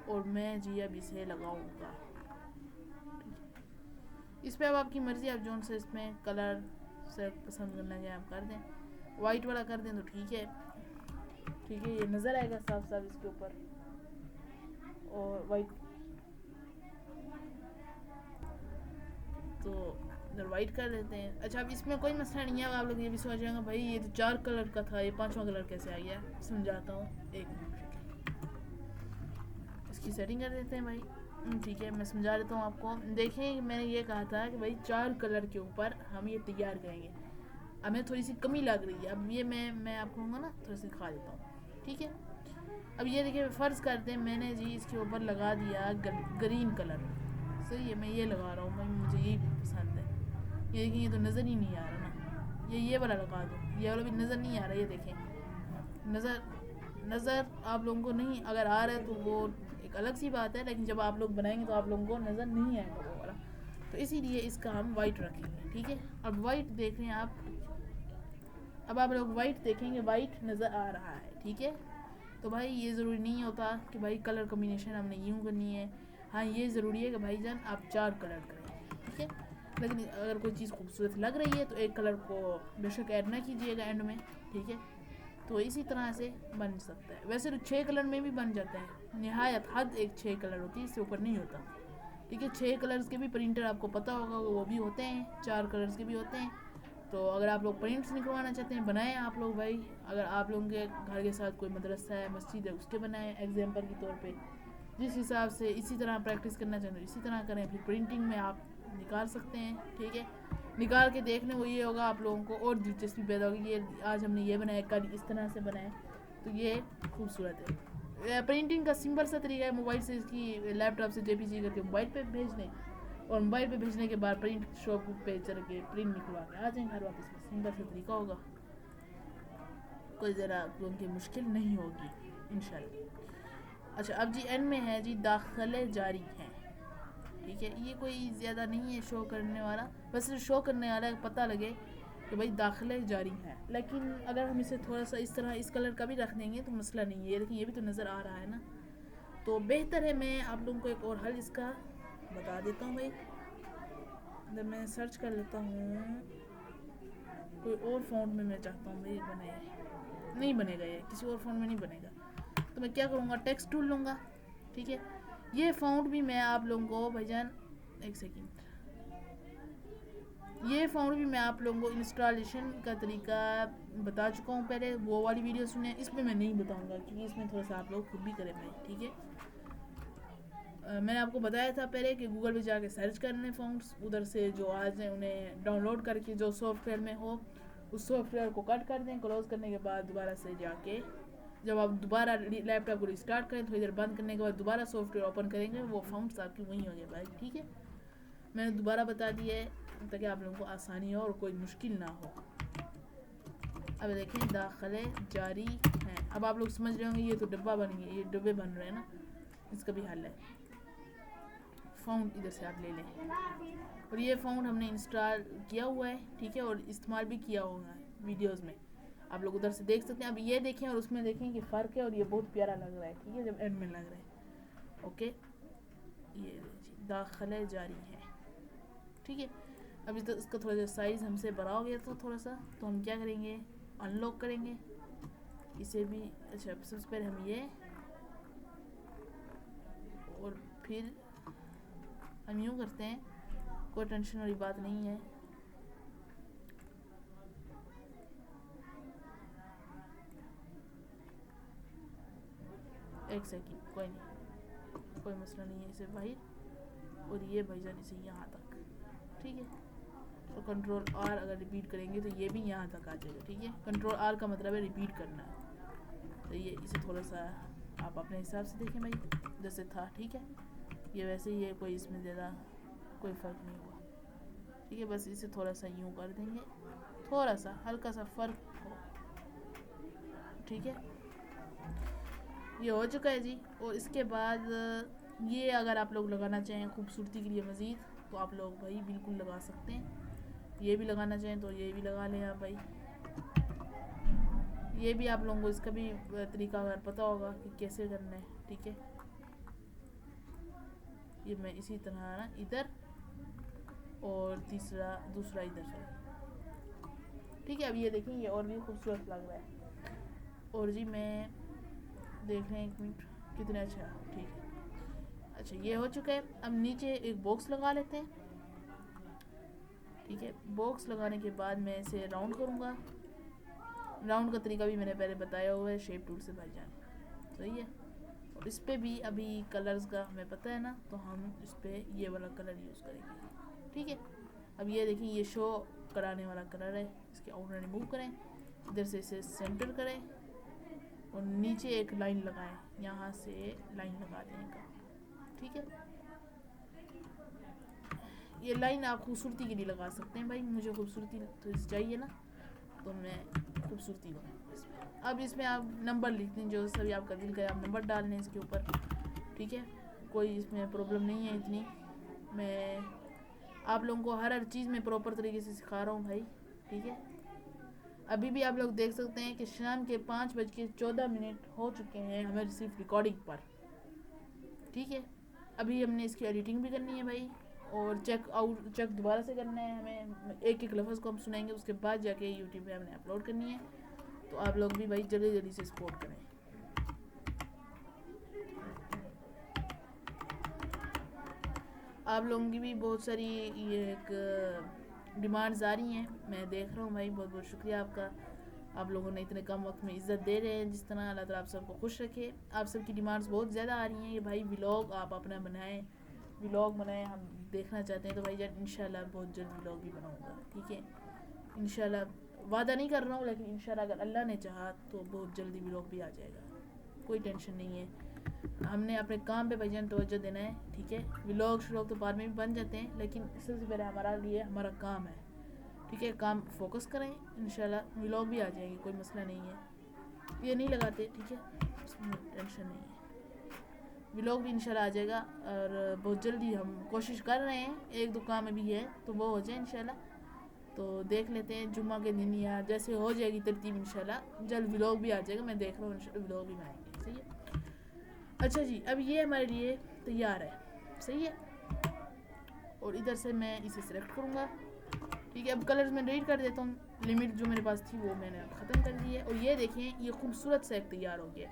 और मैं जी अब इसे लगाऊंगा, इस पर अब आपकी मर्ज़ी, आप जो से इसमें कलर से पसंद करना चाहें आप कर दें। वाइट वाला कर दें तो ठीक है, ठीक है, ये नज़र आएगा साफ साफ इसके ऊपर। और वाइट तो इधर वाइट कर देते हैं। अच्छा, अब इसमें कोई मसला नहीं है। आप लोग ये भी सोच रहे भाई ये तो 4 कलर का था, ये 5वां कलर कैसे आ गया? समझाता हूँ, एक मिनट, इसकी सेटिंग कर देते हैं भाई। ठीक है, मैं समझा देता हूँ आपको। देखिए, मैंने ये कहा था कि भाई 4 कलर के ऊपर हम ये तैयार करेंगे। हमें थोड़ी सी कमी लग रही है, अब ये मैं आपको ना थोड़ा सा दिखा देता हूँ, ठीक है। अब ये देखिए, फ़र्ज़ करते हैं मैंने जी इसके ऊपर लगा दिया ग्रीन कलर, सही है, मैं ये लगा रहा हूँ भाई, मुझे यही पसंद है। ये देखिए, ये तो नज़र ही नहीं आ रहा ना, ये वाला लगा दो, ये वाला भी नज़र नहीं आ रहा। ये देखें, नज़र आप लोगों को नहीं अगर आ रहा है तो वो एक अलग सी बात है, लेकिन जब आप लोग बनाएंगे तो आप लोगों को नज़र नहीं आएगा वो वाला। तो इसीलिए इसका हम वाइट रखेंगे, ठीक है। अब वाइट देख रहे हैं आप, अब आप लोग वाइट देखेंगे, वाइट नज़र आ रहा है, ठीक है। तो भाई ये ज़रूरी नहीं होता कि भाई कलर कॉम्बिनेशन हमने यूँ करनी है। हाँ, ये ज़रूरी है कि भाईजान आप 4 कलर करें, ठीक है। लेकिन अगर कोई चीज़ खूबसूरत लग रही है तो एक कलर को बेशक ऐड ना कीजिएगा एंड में, ठीक है। तो इसी तरह से बन सकता है। वैसे तो 6 कलर में भी बन जाता है, निहायत हद एक 6 कलर होती है, इससे ऊपर नहीं होता, ठीक है। 6 कलर्स के भी प्रिंटर आपको पता होगा वो भी होते हैं, 4 कलर्स के भी होते हैं। तो अगर आप लोग प्रिंट्स निकलवाना चाहते हैं, बनाएं आप लोग भाई। अगर आप लोगों के घर के साथ कोई मदरसा है, मस्जिद है, उसके बनाएं एग्जाम्पल के तौर पे। जिस हिसाब से इसी तरह प्रैक्टिस करना चाहते हैं इसी तरह करें। फिर प्रिंटिंग में आप निकाल सकते हैं, ठीक है। निकाल के देखने वो ये होगा आप लोगों को और दिलचस्पी पैदा होगी, ये आज हमने ये बनाया, कल इस तरह से बनाए, तो ये खूबसूरत है। प्रिंटिंग का सिंपल सा तरीका है, मोबाइल से इसकी लैपटॉप से JPG करके मोबाइल पे भेज दें, और मोबाइल पे भेजने के बाद प्रिंट शॉप पे चल के प्रिंट निकलवा के आ जाएँ घर वापस। सिंपल सा तरीका होगा, कोई ज़रा क्योंकि मुश्किल नहीं होगी इंशाल्लाह। अच्छा, अब जी एंड में है जी दाखिले जारी हैं, ठीक है। ये कोई ज़्यादा नहीं है शो करने वाला, बस शो करने वाला पता लगे कि भाई दाखिले जारी हैं। लेकिन अगर हम इसे थोड़ा सा इस तरह इस कलर का भी रख देंगे तो मसला नहीं है, लेकिन ये भी तो नज़र आ रहा है ना। तो बेहतर है, मैं आप लोगों को एक और हल इसका बता देता हूँ भाई। जब मैं सर्च कर लेता हूँ कोई और फ़ॉन्ट में, मैं चाहता हूँ भाई बने, नहीं बनेगा, ये किसी और फ़ॉन्ट में नहीं बनेगा। तो मैं क्या करूँगा, टेक्स्ट टूल लूँगा, ठीक है। ये फ़ॉन्ट भी मैं आप लोगों को भाईजान, एक सेकेंड, ये फ़ॉन्ट भी मैं आप लोगों को इंस्टॉलेशन का तरीका बता चुका हूँ पहले, वो वाली वीडियो सुने। इसमें मैं नहीं बताऊँगा क्योंकि इसमें थोड़ा सा आप लोग खुद भी करें भाई, ठीक है। मैंने आपको बताया था पहले कि गूगल पे जाके सर्च करने फ़ॉन्ट्स, उधर से जो आ जाए उन्हें डाउनलोड करके जो सॉफ्टवेयर में हो उस सॉफ्टवेयर को कट कर दें। क्लोज़ करने के बाद दोबारा से जाके जब आप दोबारा लैपटॉप को रिस्टार्ट करें, थोड़ी देर बंद करने के बाद दोबारा सॉफ्टवेयर ओपन करेंगे, वो फ़ॉन्ट्स आपकी वहीं हो गए भाई, ठीक है। मैंने दोबारा बता दिया है ताकि आप लोगों को आसानी हो और कोई मुश्किल ना हो। अब देखें, दाखिले जारी हैं। अब आप लोग समझ रहे होंगे ये तो डब्बा बन गया, ये डब्बे बन रहे हैं ना, इसका भी हल है। फ़ॉन्ट इधर से आप ले लें, और ये फ़ॉन्ट हमने इंस्टॉल किया हुआ है, ठीक है, और इस्तेमाल भी किया हुआ है वीडियोस में, आप लोग उधर से देख सकते हैं। अब ये देखें और उसमें देखें कि फ़र्क है, और ये बहुत प्यारा लग रहा है, ठीक है, जब एंड में लग रहा है। ओके, ये दाखिले जारी है, ठीक है। अभी तो इसका थोड़ा सा साइज़ हमसे बड़ा हो गया तो थोड़ा सा, तो हम क्या करेंगे, अनलॉक करेंगे इसे भी। अच्छा, सबसे पहले हम ये, और फिर हम यूँ करते हैं, कोई टेंशन वाली बात नहीं है। एक सेकंड, कोई नहीं, कोई मसला नहीं है, इसे बाहर, और ये भाईजान इसे यहाँ तक, ठीक है। और कंट्रोल R अगर रिपीट करेंगे तो ये भी यहाँ तक आ जाएगा, ठीक है। कंट्रोल R का मतलब है रिपीट करना है। तो ये इसे थोड़ा सा आप अपने हिसाब से देखें भाई, जैसे था, ठीक है। ये वैसे ही है, कोई इसमें ज़्यादा कोई फ़र्क नहीं हुआ, ठीक है। बस इसे थोड़ा सा यूँ कर देंगे, थोड़ा सा हल्का सा फ़र्क हो, ठीक है। ये हो चुका है जी। और इसके बाद ये अगर आप लोग लगाना चाहें खूबसूरती के लिए मज़ीद, तो आप लोग भाई बिल्कुल लगा सकते हैं। ये भी लगाना चाहें तो ये भी लगा लें आप भाई। ये भी आप लोगों को इसका भी तरीका अगर पता होगा कि कैसे करना है, ठीक है। ये मैं इसी तरह ना इधर और दूसरा इधर से। ठीक है, अब ये देखिए ये और भी खूबसूरत लग रहा है। और जी मैं देख रहे हैं, 1 मिनट, कितने अच्छा, ठीक है। अच्छा ये हो चुका है। अब नीचे एक बॉक्स लगा लेते हैं। ठीक है, बॉक्स लगाने के बाद मैं इसे राउंड करूँगा। राउंड का तरीका भी मैंने पहले बताया हुआ है शेप टूल से भाईजान, सही है। और इस पर भी अभी कलर्स का हमें पता है ना, तो हम इस पर ये वाला कलर यूज़ करेंगे। ठीक है, अब ये देखिए ये शो कराने वाला कलर है, इसके आउटलाइन रिमूव करें, इधर से इसे सेंटर करें और नीचे एक लाइन लगाएं, यहाँ से लाइन लगा दें का। ठीक है, ये लाइन आप खूबसूरती के लिए लगा सकते हैं भाई, मुझे खूबसूरती तो चाहिए ना, तो मैं खूबसूरती लगाऊंगा इसमें। अब इसमें आप नंबर लिख दें, जो सभी आपका दिल करे आप नंबर डाल लें इसके ऊपर। ठीक है, कोई इसमें प्रॉब्लम नहीं है इतनी। मैं आप लोगों को हर चीज़ में प्रॉपर तरीके से सिखा रहा हूँ भाई। ठीक है, अभी भी आप लोग देख सकते हैं कि शाम के 5:14 हो चुके हैं हमें सिर्फ रिकॉर्डिंग पर। ठीक है, अभी हमने इसकी एडिटिंग भी करनी है भाई, और चेक दोबारा से करना है हमें, एक एक लफ्ज़ को हम सुनेंगे, उसके बाद जाके यूट्यूब पे हमने अपलोड करनी है। तो आप लोग भी भाई जल्दी जल्दी से सपोर्ट करें। आप लोगों की भी बहुत सारी ये एक डिमांड्स आ रही हैं, मैं देख रहा हूँ भाई, बहुत बहुत शुक्रिया आपका। आप लोगों ने इतने कम वक्त में इज़्ज़त दे रहे हैं, जिस तरह अल्लाह ताला आप सबको खुश रखे। आप सबकी डिमांड्स बहुत ज़्यादा आ रही हैं कि भाई व्लॉग आप अपना बनाएं, व्लॉग बनाएं, हम देखना चाहते हैं। तो भाई जान इंशाल्लाह बहुत जल्द व्लॉग भी बनाऊँगा। ठीक है, इंशाल्लाह वादा नहीं कर रहा हूँ, लेकिन इंशाल्लाह अगर अल्लाह ने चाहा तो बहुत जल्दी व्लॉग भी आ जाएगा, कोई टेंशन नहीं है। हमने अपने काम पे भाईजान तवज्जो देना है। ठीक है, व्लॉग तो बाद में भी बन जाते हैं, लेकिन सबसे पहले हमारा लिए हमारा काम है। ठीक है, काम फोकस करें, इंशाल्लाह व्लॉग भी आ जाएंगे, कोई मसला नहीं है। ये नहीं लगाते, ठीक है, इसमें टेंशन नहीं है, व्लॉग भी इंशाल्लाह आ जाएगा। और बहुत जल्दी हम कोशिश कर रहे हैं, 1-2 काम अभी है तो वो हो जाए इंशाल्लाह। तो देख लेते हैं जुम्मा के दिन या जैसे हो जाएगी तरतीब, इंशाल्लाह जल्द व्लॉग भी आ जाएगा। मैं देख रहा हूँ इंशाल्लाह व्लॉग भी बनाएंगे, सही है। अच्छा जी, अब ये हमारे लिए तैयार है, सही है। और इधर से मैं इसे सिलेक्ट करूँगा। ठीक है, अब कलर्स में रीड कर देता हूँ, लिमिट जो मेरे पास थी वो मैंने ख़त्म कर दी है। और ये देखें ये खूबसूरत सा एक तैयार हो गया।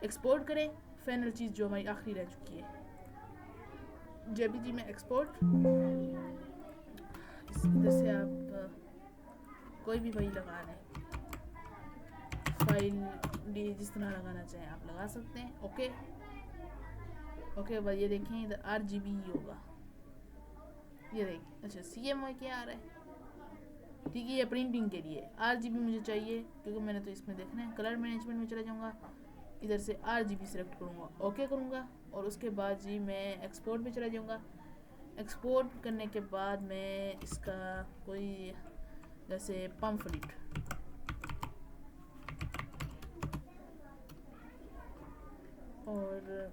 एक्सपोर्ट करें, फाइनल चीज़ जो हमारी आखिरी रह चुकी है जेपीजी में एक्सपोर्ट। इधर से आप कोई भी भाई लगा लें, फाइल डी जिस तरह लगाना चाहें आप लगा सकते हैं। ओके ओके भाई, ये देखें इधर RGB ही होगा, ये देखें। अच्छा CMY क्या आ रहा है, ठीक है, ये प्रिंटिंग के लिए RGB मुझे चाहिए, क्योंकि मैंने तो इसमें देखना है। कलर मैनेजमेंट में चला जाऊँगा, इधर से RGB सेलेक्ट करूँगा, ओके करूँगा। और उसके बाद जी मैं एक्सपोर्ट पे चला जाऊँगा। एक्सपोर्ट करने के बाद मैं इसका कोई जैसे पम्फलेट और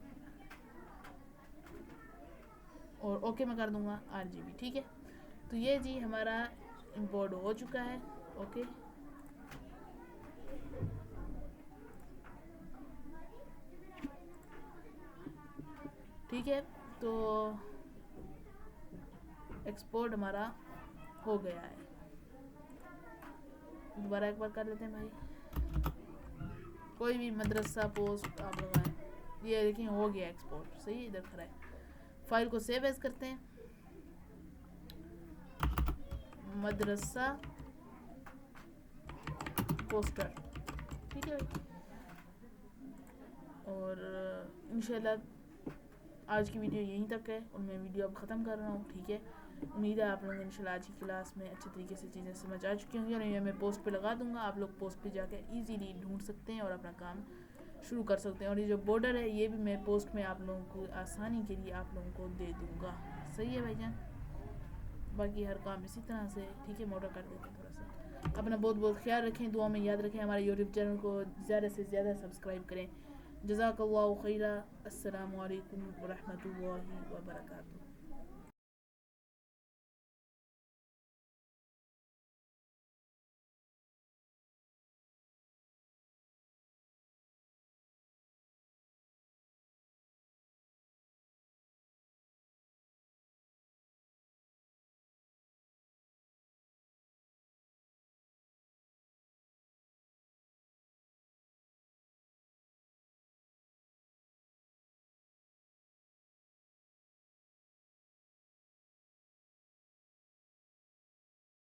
ओके मैं कर दूँगा RGB। ठीक है, तो ये जी हमारा इंपोर्ट हो चुका है। ओके, ठीक है, तो एक्सपोर्ट हमारा हो गया है। दोबारा एक बार कर लेते हैं भाई, कोई भी मदरसा पोस्ट आप लगाएं, ये देखिए हो गया एक्सपोर्ट, सही इधर खड़ा है। फाइल को सेव एज करते हैं, मदरसा पोस्टर। ठीक है भाई, और इंशाल्लाह आज की वीडियो यहीं तक है और मैं वीडियो अब ख़त्म कर रहा हूँ। ठीक है, उम्मीद है आप लोग इंशाल्लाह आज की क्लास में अच्छे तरीके से चीज़ें समझ आ चुकी होंगी। और ये मैं पोस्ट पे लगा दूंगा, आप लोग पोस्ट पे जाके इजीली ढूंढ सकते हैं और अपना काम शुरू कर सकते हैं। और ये जो बॉर्डर है ये भी मैं पोस्ट में आप लोगों को आसानी के लिए आप लोगों को दे दूँगा, सही है भाईजान। बाकी हर काम इसी तरह से, ठीक है, मोटा कर देते हैं थोड़ा सा। अपना बहुत बहुत ख्याल रखें, दुआ में याद रखें, हमारे यूट्यूब चैनल को ज़्यादा से ज़्यादा सब्सक्राइब करें। जज़ाकल्लाहु खैरा। अस्सलामु अलैकुम व रहमतुल्लाहि व बरकातुहू।